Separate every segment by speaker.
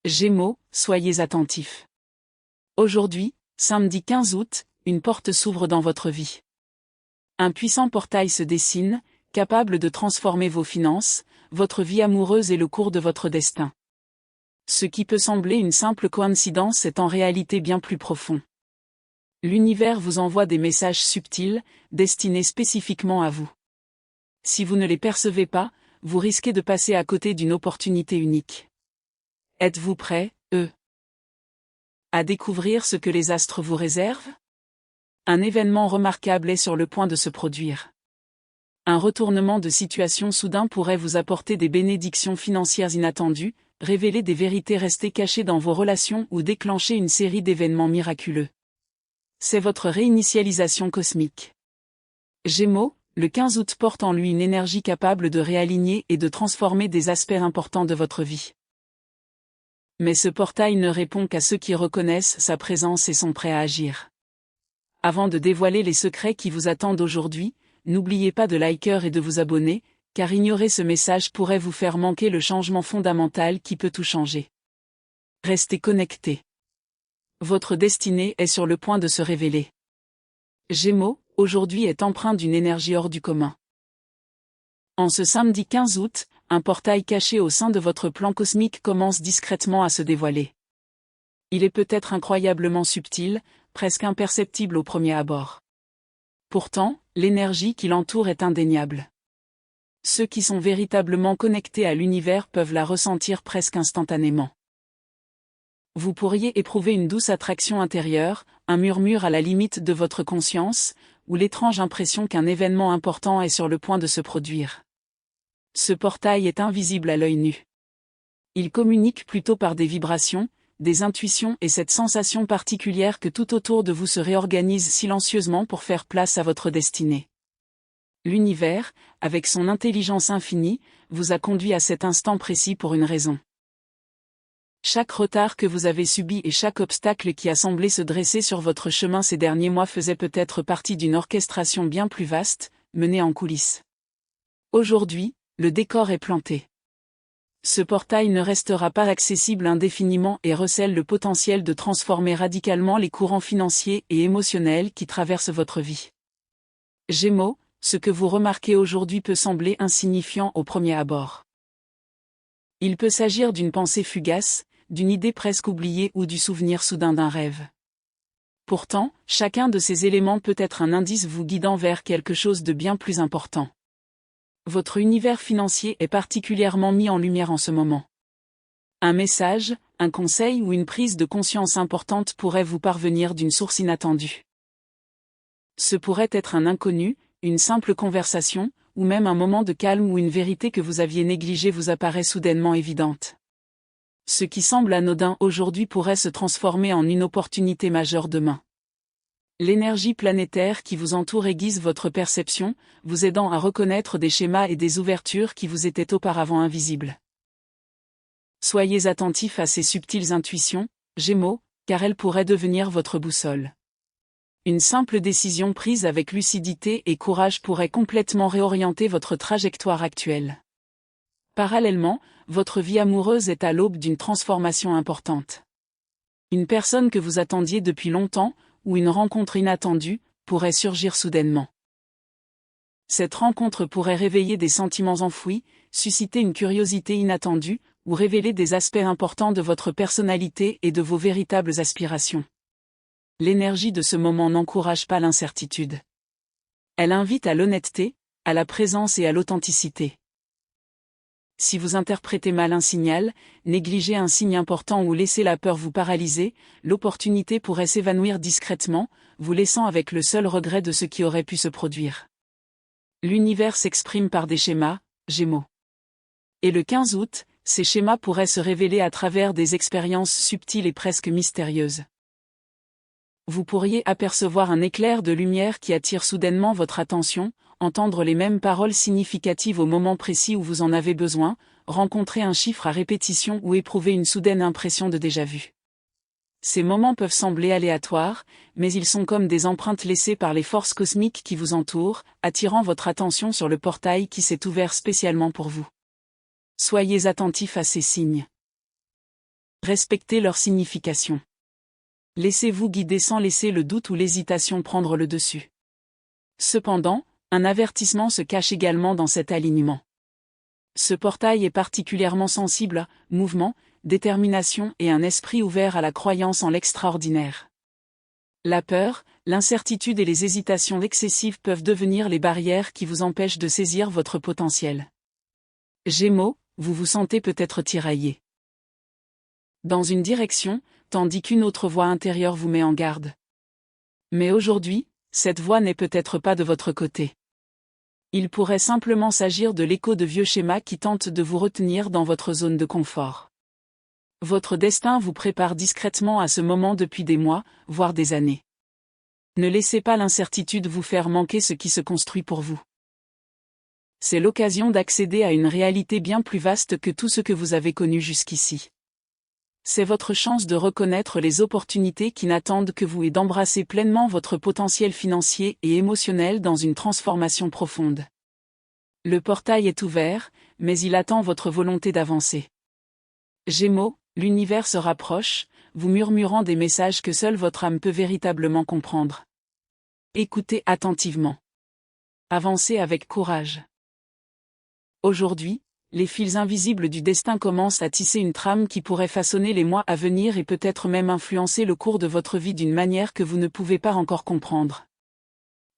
Speaker 1: Gémeaux, soyez attentifs. Aujourd'hui, samedi 15 août, une porte s'ouvre dans votre vie. Un puissant portail se dessine, capable de transformer vos finances, votre vie amoureuse et le cours de votre destin. Ce qui peut sembler une simple coïncidence est en réalité bien plus profond. L'univers vous envoie des messages subtils, destinés spécifiquement à vous. Si vous ne les percevez pas, vous risquez de passer à côté d'une opportunité unique. Êtes-vous prêt, à découvrir ce que les astres vous réservent? Un événement remarquable est sur le point de se produire. Un retournement de situation soudain pourrait vous apporter des bénédictions financières inattendues, révéler des vérités restées cachées dans vos relations ou déclencher une série d'événements miraculeux. C'est votre réinitialisation cosmique. Gémeaux, le 15 août porte en lui une énergie capable de réaligner et de transformer des aspects importants de votre vie. Mais ce portail ne répond qu'à ceux qui reconnaissent sa présence et sont prêts à agir. Avant de dévoiler les secrets qui vous attendent aujourd'hui, n'oubliez pas de liker et de vous abonner, car ignorer ce message pourrait vous faire manquer le changement fondamental qui peut tout changer. Restez connectés. Votre destinée est sur le point de se révéler. Gémeaux, aujourd'hui est empreint d'une énergie hors du commun. En ce samedi 15 août, un portail caché au sein de votre plan cosmique commence discrètement à se dévoiler. Il est peut-être incroyablement subtil, presque imperceptible au premier abord. Pourtant, l'énergie qui l'entoure est indéniable. Ceux qui sont véritablement connectés à l'univers peuvent la ressentir presque instantanément. Vous pourriez éprouver une douce attraction intérieure, un murmure à la limite de votre conscience, ou l'étrange impression qu'un événement important est sur le point de se produire. Ce portail est invisible à l'œil nu. Il communique plutôt par des vibrations, des intuitions et cette sensation particulière que tout autour de vous se réorganise silencieusement pour faire place à votre destinée. L'univers, avec son intelligence infinie, vous a conduit à cet instant précis pour une raison. Chaque retard que vous avez subi et chaque obstacle qui a semblé se dresser sur votre chemin ces derniers mois faisait peut-être partie d'une orchestration bien plus vaste, menée en coulisses. Aujourd'hui, le décor est planté. Ce portail ne restera pas accessible indéfiniment et recèle le potentiel de transformer radicalement les courants financiers et émotionnels qui traversent votre vie. Gémeaux, ce que vous remarquez aujourd'hui peut sembler insignifiant au premier abord. Il peut s'agir d'une pensée fugace, d'une idée presque oubliée ou du souvenir soudain d'un rêve. Pourtant, chacun de ces éléments peut être un indice vous guidant vers quelque chose de bien plus important. Votre univers financier est particulièrement mis en lumière en ce moment. Un message, un conseil ou une prise de conscience importante pourrait vous parvenir d'une source inattendue. Ce pourrait être un inconnu, une simple conversation, ou même un moment de calme où une vérité que vous aviez négligée vous apparaît soudainement évidente. Ce qui semble anodin aujourd'hui pourrait se transformer en une opportunité majeure demain. L'énergie planétaire qui vous entoure aiguise votre perception, vous aidant à reconnaître des schémas et des ouvertures qui vous étaient auparavant invisibles. Soyez attentifs à ces subtiles intuitions, Gémeaux, car elles pourraient devenir votre boussole. Une simple décision prise avec lucidité et courage pourrait complètement réorienter votre trajectoire actuelle. Parallèlement, votre vie amoureuse est à l'aube d'une transformation importante. Une personne que vous attendiez depuis longtemps, ou une rencontre inattendue, pourrait surgir soudainement. Cette rencontre pourrait réveiller des sentiments enfouis, susciter une curiosité inattendue, ou révéler des aspects importants de votre personnalité et de vos véritables aspirations. L'énergie de ce moment n'encourage pas l'incertitude. Elle invite à l'honnêteté, à la présence et à l'authenticité. Si vous interprétez mal un signal, négligez un signe important ou laissez la peur vous paralyser, l'opportunité pourrait s'évanouir discrètement, vous laissant avec le seul regret de ce qui aurait pu se produire. L'univers s'exprime par des schémas, Gémeaux. Et le 15 août, ces schémas pourraient se révéler à travers des expériences subtiles et presque mystérieuses. Vous pourriez apercevoir un éclair de lumière qui attire soudainement votre attention, entendre les mêmes paroles significatives au moment précis où vous en avez besoin, rencontrer un chiffre à répétition ou éprouver une soudaine impression de déjà-vu. Ces moments peuvent sembler aléatoires, mais ils sont comme des empreintes laissées par les forces cosmiques qui vous entourent, attirant votre attention sur le portail qui s'est ouvert spécialement pour vous. Soyez attentifs à ces signes. respectez leur signification. Laissez-vous guider sans laisser le doute ou l'hésitation prendre le dessus. Cependant, un avertissement se cache également dans cet alignement. Ce portail est particulièrement sensible à mouvement, détermination et un esprit ouvert à la croyance en l'extraordinaire. La peur, l'incertitude et les hésitations excessives peuvent devenir les barrières qui vous empêchent de saisir votre potentiel. Gémeaux, vous vous sentez peut-être tiraillé dans une direction, tandis qu'une autre voix intérieure vous met en garde. Mais aujourd'hui, cette voix n'est peut-être pas de votre côté. Il pourrait simplement s'agir de l'écho de vieux schémas qui tentent de vous retenir dans votre zone de confort. Votre destin vous prépare discrètement à ce moment depuis des mois, voire des années. Ne laissez pas l'incertitude vous faire manquer ce qui se construit pour vous. C'est l'occasion d'accéder à une réalité bien plus vaste que tout ce que vous avez connu jusqu'ici. C'est votre chance de reconnaître les opportunités qui n'attendent que vous et d'embrasser pleinement votre potentiel financier et émotionnel dans une transformation profonde. Le portail est ouvert, mais il attend votre volonté d'avancer. Gémeaux, l'univers se rapproche, vous murmurant des messages que seule votre âme peut véritablement comprendre. Écoutez attentivement. Avancez avec courage. Aujourd'hui, les fils invisibles du destin commencent à tisser une trame qui pourrait façonner les mois à venir et peut-être même influencer le cours de votre vie d'une manière que vous ne pouvez pas encore comprendre.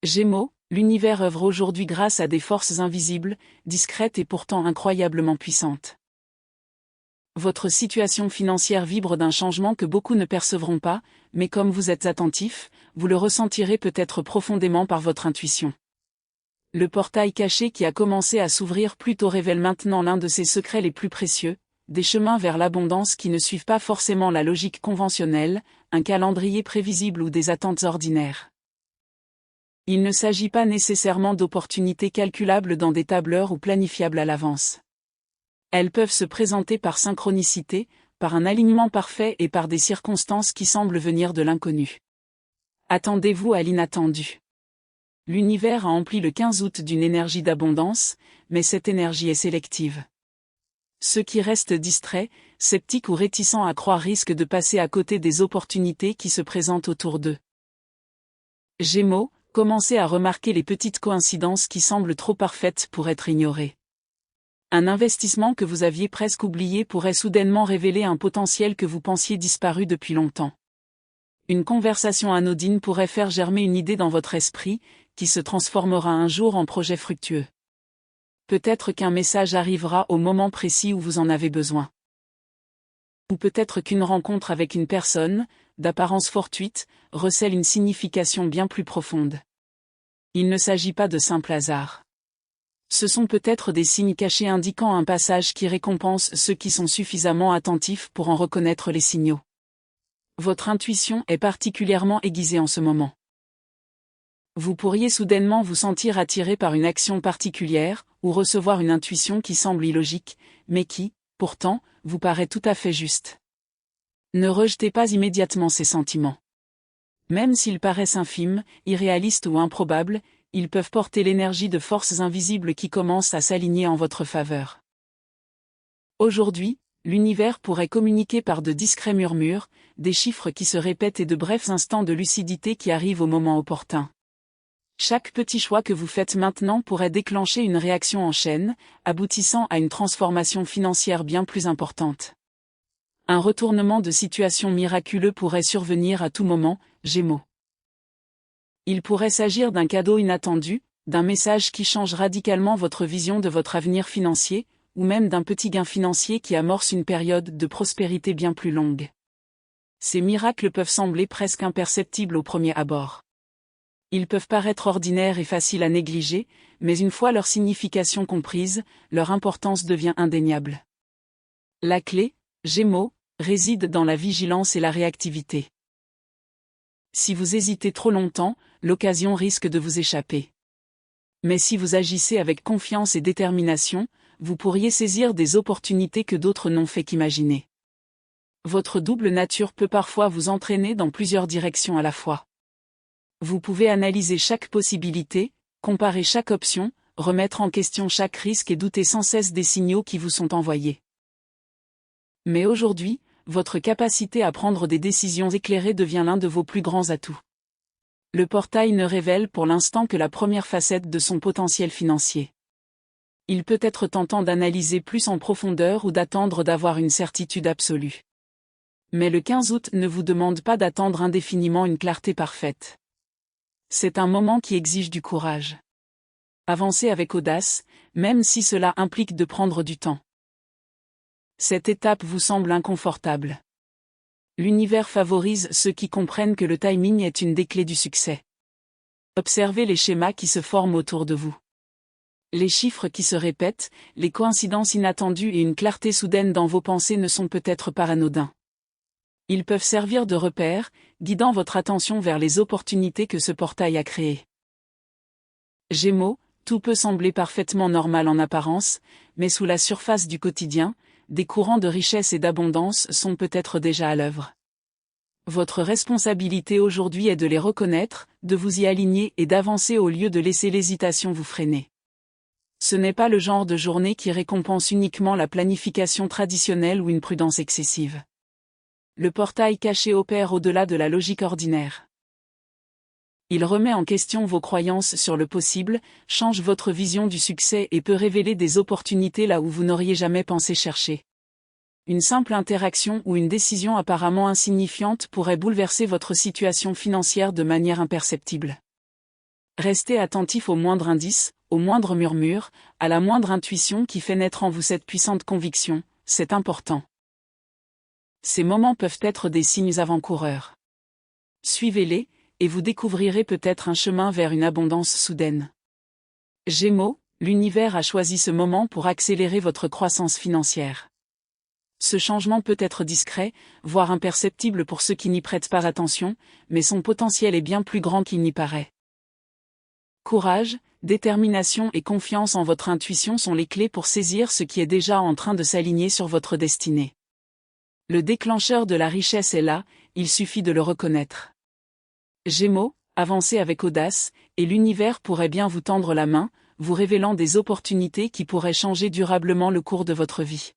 Speaker 1: Gémeaux, l'univers œuvre aujourd'hui grâce à des forces invisibles, discrètes et pourtant incroyablement puissantes. Votre situation financière vibre d'un changement que beaucoup ne percevront pas, mais comme vous êtes attentif, vous le ressentirez peut-être profondément par votre intuition. Le portail caché qui a commencé à s'ouvrir plus tôt révèle maintenant l'un de ses secrets les plus précieux, des chemins vers l'abondance qui ne suivent pas forcément la logique conventionnelle, un calendrier prévisible ou des attentes ordinaires. Il ne s'agit pas nécessairement d'opportunités calculables dans des tableurs ou planifiables à l'avance. Elles peuvent se présenter par synchronicité, par un alignement parfait et par des circonstances qui semblent venir de l'inconnu. Attendez-vous à l'inattendu. L'univers a empli le 15 août d'une énergie d'abondance, mais cette énergie est sélective. Ceux qui restent distraits, sceptiques ou réticents à croire risquent de passer à côté des opportunités qui se présentent autour d'eux. Gémeaux, commencez à remarquer les petites coïncidences qui semblent trop parfaites pour être ignorées. Un investissement que vous aviez presque oublié pourrait soudainement révéler un potentiel que vous pensiez disparu depuis longtemps. Une conversation anodine pourrait faire germer une idée dans votre esprit, qui se transformera un jour en projet fructueux. Peut-être qu'un message arrivera au moment précis où vous en avez besoin. Ou peut-être qu'une rencontre avec une personne, d'apparence fortuite, recèle une signification bien plus profonde. Il ne s'agit pas de simple hasard. Ce sont peut-être des signes cachés indiquant un passage qui récompense ceux qui sont suffisamment attentifs pour en reconnaître les signaux. Votre intuition est particulièrement aiguisée en ce moment. Vous pourriez soudainement vous sentir attiré par une action particulière, ou recevoir une intuition qui semble illogique, mais qui, pourtant, vous paraît tout à fait juste. Ne rejetez pas immédiatement ces sentiments. Même s'ils paraissent infimes, irréalistes ou improbables, ils peuvent porter l'énergie de forces invisibles qui commencent à s'aligner en votre faveur. Aujourd'hui, l'univers pourrait communiquer par de discrets murmures, des chiffres qui se répètent et de brefs instants de lucidité qui arrivent au moment opportun. Chaque petit choix que vous faites maintenant pourrait déclencher une réaction en chaîne, aboutissant à une transformation financière bien plus importante. Un retournement de situation miraculeux pourrait survenir à tout moment, Gémeaux. Il pourrait s'agir d'un cadeau inattendu, d'un message qui change radicalement votre vision de votre avenir financier, ou même d'un petit gain financier qui amorce une période de prospérité bien plus longue. Ces miracles peuvent sembler presque imperceptibles au premier abord. Ils peuvent paraître ordinaires et faciles à négliger, mais une fois leur signification comprise, leur importance devient indéniable. La clé, Gémeaux, réside dans la vigilance et la réactivité. Si vous hésitez trop longtemps, l'occasion risque de vous échapper. Mais si vous agissez avec confiance et détermination, vous pourriez saisir des opportunités que d'autres n'ont fait qu'imaginer. Votre double nature peut parfois vous entraîner dans plusieurs directions à la fois. Vous pouvez analyser chaque possibilité, comparer chaque option, remettre en question chaque risque et douter sans cesse des signaux qui vous sont envoyés. Mais aujourd'hui, votre capacité à prendre des décisions éclairées devient l'un de vos plus grands atouts. Le portail ne révèle pour l'instant que la première facette de son potentiel financier. Il peut être tentant d'analyser plus en profondeur ou d'attendre d'avoir une certitude absolue. Mais le 15 août ne vous demande pas d'attendre indéfiniment une clarté parfaite. C'est un moment qui exige du courage. Avancez avec audace, même si cela implique de prendre du temps. Cette étape vous semble inconfortable. L'univers favorise ceux qui comprennent que le timing est une des clés du succès. Observez les schémas qui se forment autour de vous. Les chiffres qui se répètent, les coïncidences inattendues et une clarté soudaine dans vos pensées ne sont peut-être pas anodins. Ils peuvent servir de repères, guidant votre attention vers les opportunités que ce portail a créées. Gémeaux, tout peut sembler parfaitement normal en apparence, mais sous la surface du quotidien, des courants de richesse et d'abondance sont peut-être déjà à l'œuvre. Votre responsabilité aujourd'hui est de les reconnaître, de vous y aligner et d'avancer au lieu de laisser l'hésitation vous freiner. Ce n'est pas le genre de journée qui récompense uniquement la planification traditionnelle ou une prudence excessive. Le portail caché opère au-delà de la logique ordinaire. Il remet en question vos croyances sur le possible, change votre vision du succès et peut révéler des opportunités là où vous n'auriez jamais pensé chercher. Une simple interaction ou une décision apparemment insignifiante pourrait bouleverser votre situation financière de manière imperceptible. Restez attentif au moindre indice, au moindre murmure, à la moindre intuition qui fait naître en vous cette puissante conviction, c'est important. Ces moments peuvent être des signes avant-coureurs. Suivez-les, et vous découvrirez peut-être un chemin vers une abondance soudaine. Gémeaux, l'univers a choisi ce moment pour accélérer votre croissance financière. Ce changement peut être discret, voire imperceptible pour ceux qui n'y prêtent pas attention, mais son potentiel est bien plus grand qu'il n'y paraît. Courage, détermination et confiance en votre intuition sont les clés pour saisir ce qui est déjà en train de s'aligner sur votre destinée. Le déclencheur de la richesse est là, il suffit de le reconnaître. Gémeaux, avancez avec audace, et l'univers pourrait bien vous tendre la main, vous révélant des opportunités qui pourraient changer durablement le cours de votre vie.